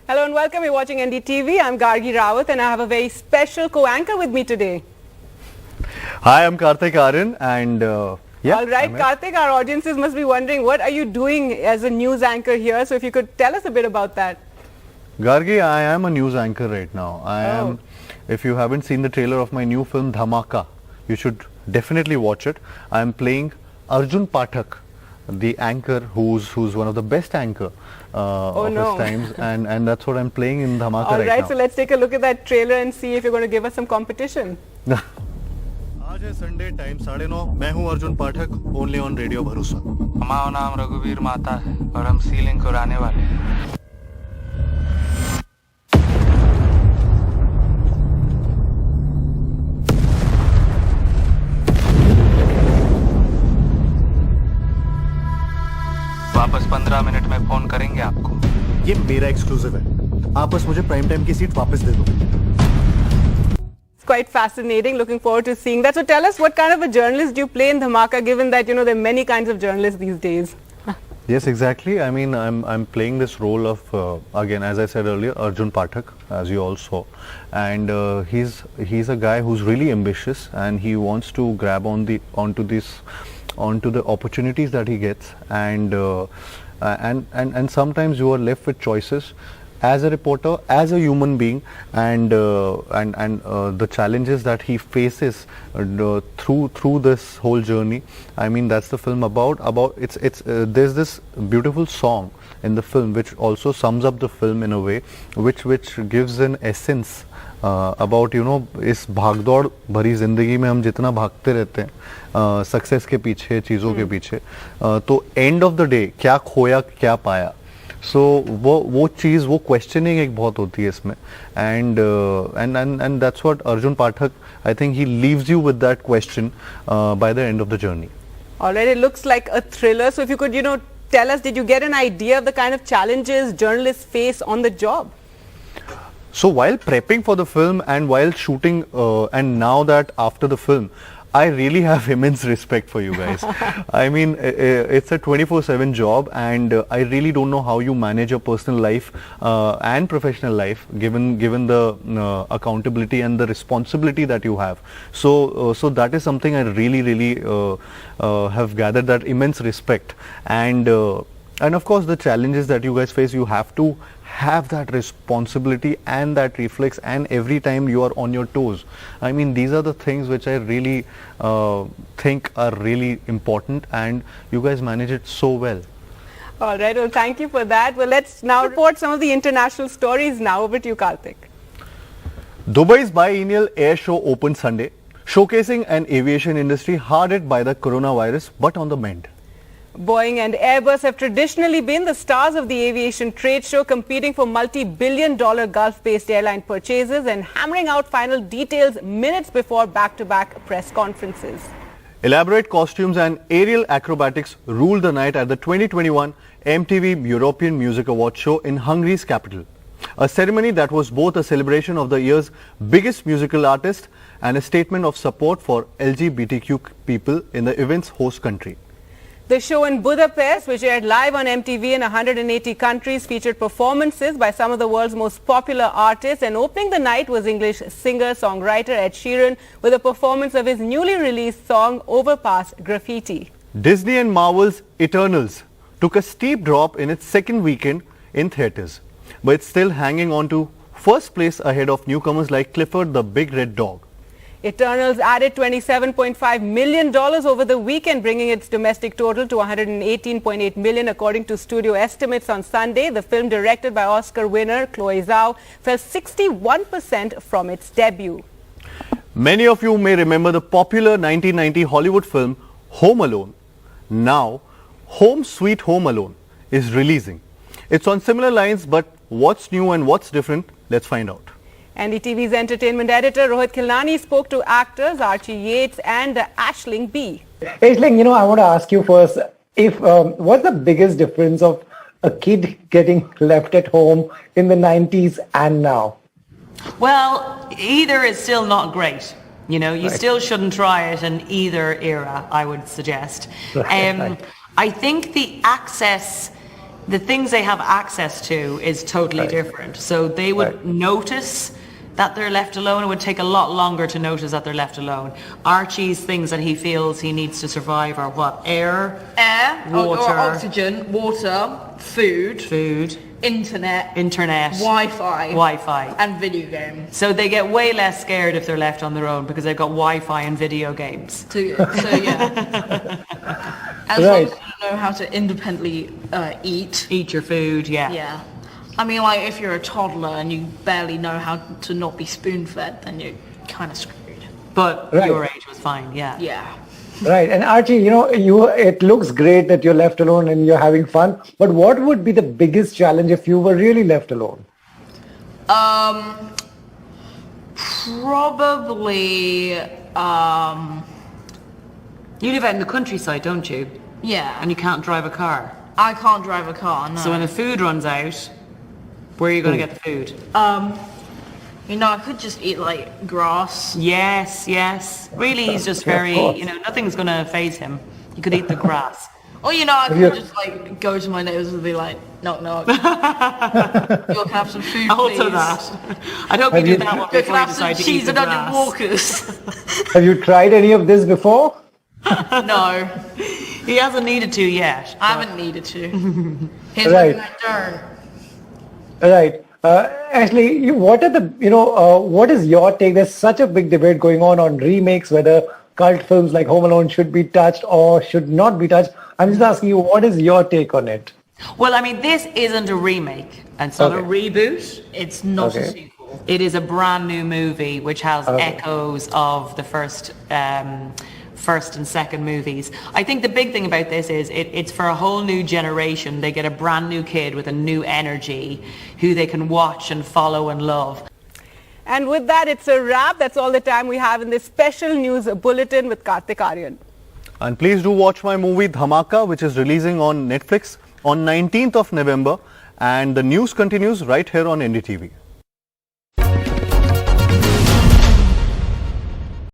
Hello and welcome. You're watching NDTV. I'm Gargi Rawat and I have a very special co-anchor with me today. Hi, I'm Karthik Aryan and yeah. All right, Karthik, our audiences must be wondering what are you doing as a news anchor here? So if you could tell us a bit about that. Gargi, I am a news anchor right now. If you haven't seen the trailer of my new film Dhamaka, you should definitely watch it. I am playing Arjun Pathak, the anchor who's one of the best anchor of his times, and that's what I'm playing in Dhamaka right now. All right, so let's take a look at that trailer and see if you're going to give us some competition. आज है Sunday, time 9:30। मैं हूँ अर्जुन पाठक, only on radio भरोसा। हमारा नाम रघुवीर माता है और हम सीलिंग को आने वाले हैं। वापस 15 मिनट में फोन करेंगे आपको। ये मेरा एक्सक्लूसिव है। आप बस मुझे प्राइम टाइम की सीट वापस दे दो। It's quite fascinating. Looking forward to seeing that. So tell us, what kind of a journalist do you play in Dhamaka, given that there are many kinds of journalists these days? Yes, exactly. I mean, I'm playing this role of again, as I said earlier, Arjun Pathak, as you all saw, and he's a guy who's really ambitious and he wants to grab onto the opportunities that he gets, and sometimes you are left with choices as a reporter, as a human being, and the challenges that he faces through this whole journey. I mean, that's the film about. There's this beautiful song in the film which also sums up the film in a way, which gives an essence about इस भागदौड़ भरी जिंदगी में हम जितना भागते रहते हैं सक्सेस के पीछे, चीज़ों के पीछे, तो एंड ऑफ द डे क्या खोया क्या पाया, सो वो चीज़, वो क्वेश्चनिंग एक बहुत होती है इसमें, and that's what Arjun Pathak, I think he leaves you with that question by the end of the journey. Alright, it looks like a thriller. So if you could, tell us, did you get an idea of the kind of challenges journalists face on the job? So while prepping for the film and while shooting, and now that after the film, I really have immense respect for you guys. I mean, it's a 24/7 job, and I really don't know how you manage your personal life and professional life, given the accountability and the responsibility that you have. So that is something I really have gathered that immense respect, and of course the challenges that you guys face, you have to have that responsibility and that reflex, and every time you are on your toes. I mean, these are the things which I really think are really important, and you guys manage it so well. All right, well, thank you for that. Well, let's now report some of the international stories now. Over to you, Karthik. Dubai's biennial air show opened Sunday, showcasing an aviation industry hard hit by the coronavirus but on the mend. Boeing and Airbus have traditionally been the stars of the aviation trade show, competing for multi-billion-dollar Gulf-based airline purchases and hammering out final details minutes before back-to-back press conferences. Elaborate costumes and aerial acrobatics ruled the night at the 2021 MTV European Music Awards show in Hungary's capital. A ceremony that was both a celebration of the year's biggest musical artist and a statement of support for LGBTQ people in the event's host country. The show in Budapest, which aired live on MTV in 180 countries, featured performances by some of the world's most popular artists, and opening the night was English singer-songwriter Ed Sheeran with a performance of his newly released song Overpass Graffiti. Disney and Marvel's Eternals took a steep drop in its second weekend in theatres, but it's still hanging on to first place ahead of newcomers like Clifford the Big Red Dog. Eternals added $27.5 million over the weekend, bringing its domestic total to $118.8 million, according to studio estimates on Sunday. The film, directed by Oscar winner Chloe Zhao, fell 61% from its debut. Many of you may remember the popular 1990 Hollywood film Home Alone. Now, Home Sweet Home Alone is releasing. It's on similar lines, but what's new and what's different? Let's find out. NDTV's entertainment editor Rohit Khilnani spoke to actors Archie Yates and Aisling B. Aisling, I want to ask you first, what's the biggest difference of a kid getting left at home in the 90s and now? Well, either is still not great. You still shouldn't try it in either era, I would suggest. Right. I think the access the things they have access to is totally different. So they would notice that they're left alone. It would take a lot longer to notice that they're left alone. Archie's things that he feels he needs to survive are what? Air, or water, oxygen, water, food, internet, Wi-Fi, and video games. So they get way less scared if they're left on their own because they've got Wi-Fi and video games. So yeah. As long as you know how to independently eat. Eat your food, Yeah. I mean, like, if you're a toddler and you barely know how to not be spoon-fed, then you're kind of screwed. But your age was fine, yeah. Yeah. Right. And Archie, you know, it looks great that you're left alone and you're having fun. But what would be the biggest challenge if you were really left alone? Probably, You live out in the countryside, don't you? yeah. And you can't drive a car. I can't drive a car, no. So when the food runs out, where are you going to get the food? You know, I could just eat, like, grass. Yes. Really, he's just very, you know, nothing's going to faze him. You could eat the grass. Or, you know, I could just, like, go to my neighbors and be like, knock, knock. You can have some food, Also please. that. I'd hope you do that one You can before you have some decide to eat cheese the and onion grass. walkers. Have you tried any of this before? No, He hasn't needed to yet. I haven't needed to. Here's Right. my turn. Right. Ashley, what is your take? There's such a big debate going on remakes, whether cult films like Home Alone should be touched or should not be touched. I'm just asking you, what is your take on it? Well, I mean, this isn't a remake. And it's not a reboot. It's not a Okay. sequel. It is a brand new movie which has echoes of the first and second movies. I think the big thing about this is it's for a whole new generation. They get a brand new kid with a new energy who they can watch and follow and love. And with that, it's a wrap. That's all the time we have in this special news bulletin with Kartik Aryan. And please do watch my movie Dhamaka, which is releasing on Netflix on 19th of November. And the news continues right here on NDTV.